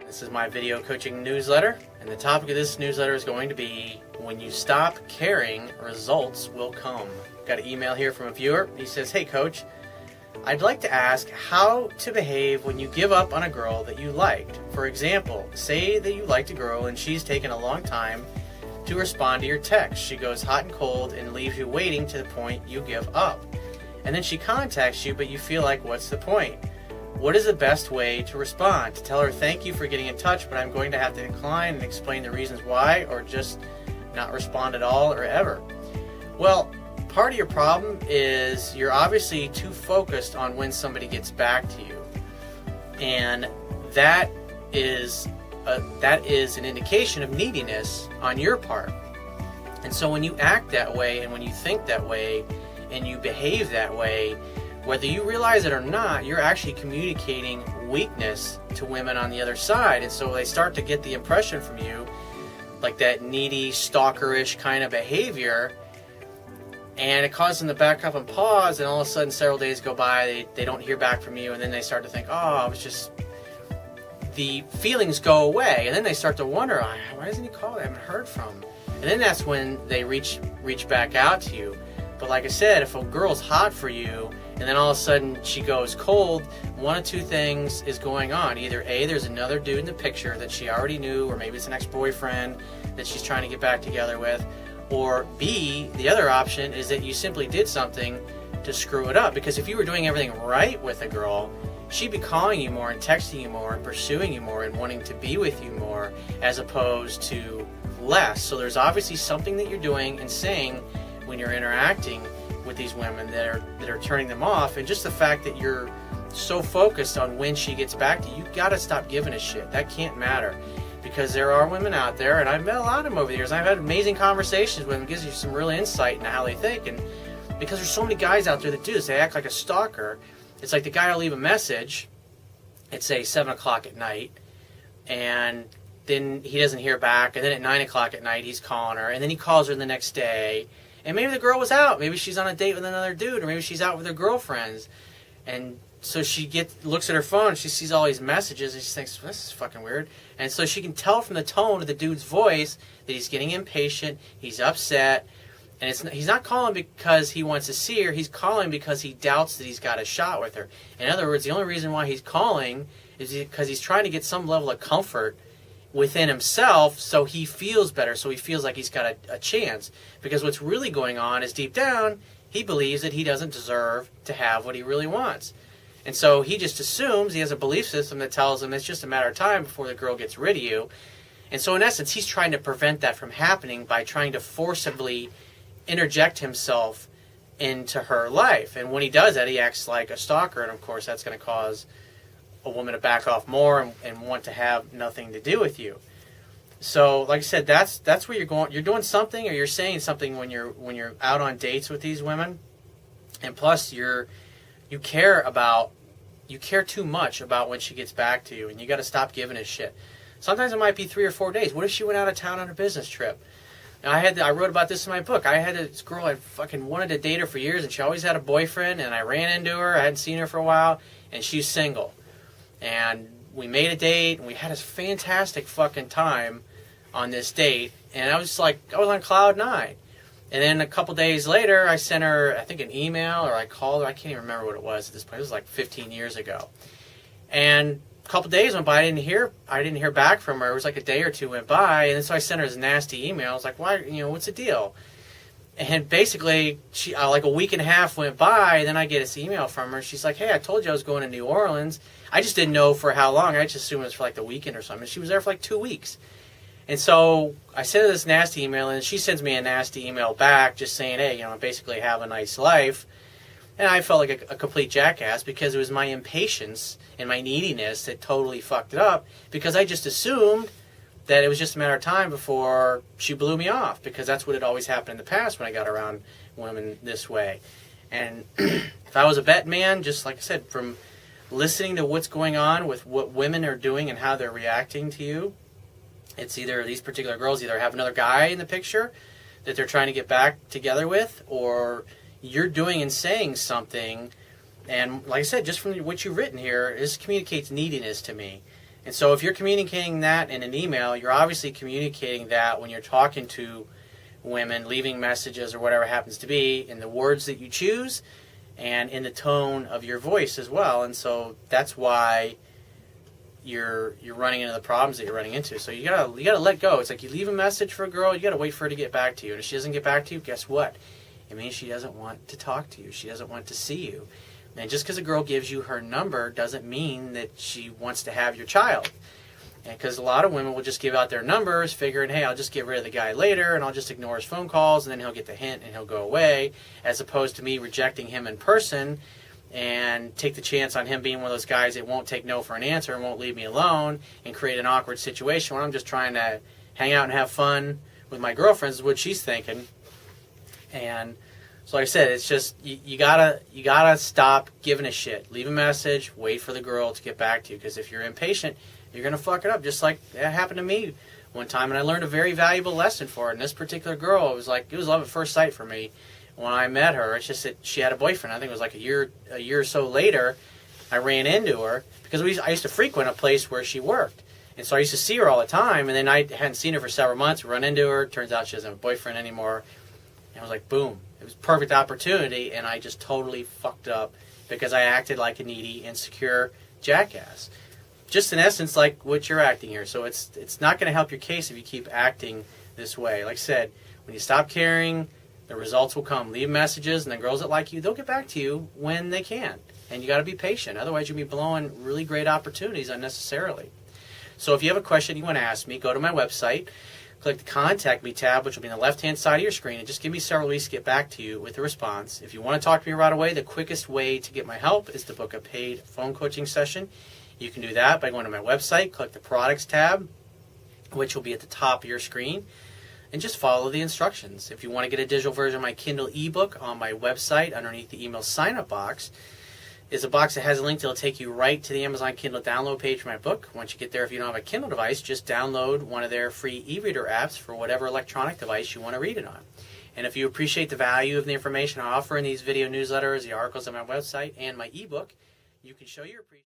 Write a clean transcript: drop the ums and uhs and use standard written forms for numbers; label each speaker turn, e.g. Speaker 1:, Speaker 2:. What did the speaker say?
Speaker 1: This is my video coaching newsletter, and the topic of this newsletter is going to be, when you stop caring, results will come. Got an email here from a viewer. He says, "Hey coach, I'd like to ask how to behave when you give up on a girl that you liked. For example, say that you liked a girl and she's taken a long time to respond to your text. She goes hot and cold and leaves you waiting to the point you give up. And then she contacts you, but you feel like, what's the point? What is the best way to respond? To tell her thank you for getting in touch, but I'm going to have to decline and explain the reasons why, or just not respond at all or ever?" Well, part of your problem is you're obviously too focused on when somebody gets back to you. And that is an indication of neediness on your part. And so when you act that way and when you think that way and you behave that way, whether you realize it or not, you're actually communicating weakness to women on the other side. And so they start to get the impression from you, like that needy, stalkerish kind of behavior, and it causes them to back up and pause, and all of a sudden several days go by, they don't hear back from you, and then they start to think, oh, it was just, the feelings go away, and then they start to wonder, why doesn't he call? I haven't heard from him. And then that's when they reach back out to you. But like I said, if a girl's hot for you, and then all of a sudden she goes cold, one of two things is going on. Either A, there's another dude in the picture that she already knew, or maybe it's an ex-boyfriend that she's trying to get back together with, or B, the other option is that you simply did something to screw it up. Because if you were doing everything right with a girl, she'd be calling you more and texting you more and pursuing you more and wanting to be with you more, as opposed to less. So there's obviously something that you're doing and saying when you're interacting with these women that are turning them off. And just the fact that you're so focused on when she gets back to you, you've got to stop giving a shit. That can't matter. Because there are women out there, and I've met a lot of them over the years, and I've had amazing conversations with them. It gives you some real insight into how they think. And because there's so many guys out there that do this, they act like a stalker. It's like the guy will leave a message at, say, 7 o'clock at night, and then he doesn't hear back, and then at 9 o'clock at night he's calling her, and then he calls her the next day, and maybe the girl was out, maybe she's on a date with another dude, or maybe she's out with her girlfriends, and so she looks at her phone, she sees all these messages, and she thinks, this is fucking weird. And so she can tell from the tone of the dude's voice that he's getting impatient, he's upset, and he's not calling because he wants to see her, he's calling because he doubts that he's got a shot with her. In other words, the only reason why he's calling is because he's trying to get some level of comfort within himself, so he feels better, so he feels like he's got a chance. Because what's really going on is, deep down, he believes that he doesn't deserve to have what he really wants. And so he just assumes, he has a belief system that tells him it's just a matter of time before the girl gets rid of you. And so in essence, he's trying to prevent that from happening by trying to forcibly interject himself into her life. And when he does that, he acts like a stalker, and of course that's going to cause a woman to back off more and want to have nothing to do with you. So like I said, that's where you're going. You're doing something, or you're saying something when you're out on dates with these women, and plus you care too much about when she gets back to you, and you got to stop giving a shit. Sometimes it might be 3 or 4 days. What if she went out of town on a business trip? Now, I wrote about this in my book. I had this girl, I fucking wanted to date her for years, and she always had a boyfriend, and I ran into her. I hadn't seen her for a while, and she's single. And we made a date, and we had a fantastic fucking time on this date, and I was on cloud 9. And then a couple days later, I sent her, I think, an email, or I called her. I can't even remember what it was at this point. It was like 15 years ago. And a couple days went by. I didn't hear back from her. It was like a day or two went by, and then so I sent her this nasty email. I was like, why? What's the deal? And basically, she like a week and a half went by, and then I get this email from her. She's like, hey, I told you I was going to New Orleans. I just didn't know for how long. I just assumed it was for like the weekend or something. She was there for like 2 weeks. And so I sent her this nasty email, and she sends me a nasty email back just saying, hey, basically have a nice life. And I felt like a complete jackass, because it was my impatience and my neediness that totally fucked it up, because I just assumed that it was just a matter of time before she blew me off, because that's what had always happened in the past when I got around women this way. And if I was a bet man, just like I said, from listening to what's going on with what women are doing and how they're reacting to you, it's either these particular girls either have another guy in the picture that they're trying to get back together with, or you're doing and saying something. And like I said, just from what you've written here, this communicates neediness to me. And so if you're communicating that in an email, you're obviously communicating that when you're talking to women, leaving messages or whatever it happens to be, in the words that you choose and in the tone of your voice as well. And so that's why you're running into the problems that you're running into. So you gotta let go. It's like you leave a message for a girl, you gotta wait for her to get back to you. And if she doesn't get back to you, guess what? It means she doesn't want to talk to you. She doesn't want to see you. And just because a girl gives you her number doesn't mean that she wants to have your child. And because a lot of women will just give out their numbers, figuring, hey, I'll just get rid of the guy later, and I'll just ignore his phone calls, and then he'll get the hint and he'll go away, as opposed to me rejecting him in person and take the chance on him being one of those guys that won't take no for an answer and won't leave me alone and create an awkward situation when I'm just trying to hang out and have fun with my girlfriends, is what she's thinking. And so like I said, it's just you gotta stop giving a shit. Leave a message, wait for the girl to get back to you, because if you're impatient, you're gonna fuck it up, just like that happened to me one time. And I learned a very valuable lesson for it. And this particular girl, it was love at first sight for me when I met her. It's just that she had a boyfriend. I think it was like a year or so later, I ran into her because I used to frequent a place where she worked. And so I used to see her all the time, and then I hadn't seen her for several months. We run into her. Turns out she doesn't have a boyfriend anymore. And I was like, boom. It was a perfect opportunity, and I just totally fucked up because I acted like a needy, insecure jackass. Just in essence, like what you're acting here. So it's not going to help your case if you keep acting this way. Like I said, when you stop caring, the results will come. Leave messages, and the girls that like you, they'll get back to you when they can. And you got to be patient. Otherwise, you'll be blowing really great opportunities unnecessarily. So if you have a question you want to ask me, go to my website, click the Contact Me tab, which will be on the left-hand side of your screen, and just give me several weeks to get back to you with a response. If you want to talk to me right away, the quickest way to get my help is to book a paid phone coaching session. You can do that by going to my website, click the Products tab, which will be at the top of your screen, and just follow the instructions. If you want to get a digital version of my Kindle ebook, on my website, underneath the email sign-up box, is a box that has a link that will take you right to the Amazon Kindle download page for my book. Once you get there, if you don't have a Kindle device, just download one of their free e-reader apps for whatever electronic device you want to read it on. And if you appreciate the value of the information I offer in these video newsletters, the articles on my website, and my ebook, you can show your appreciation.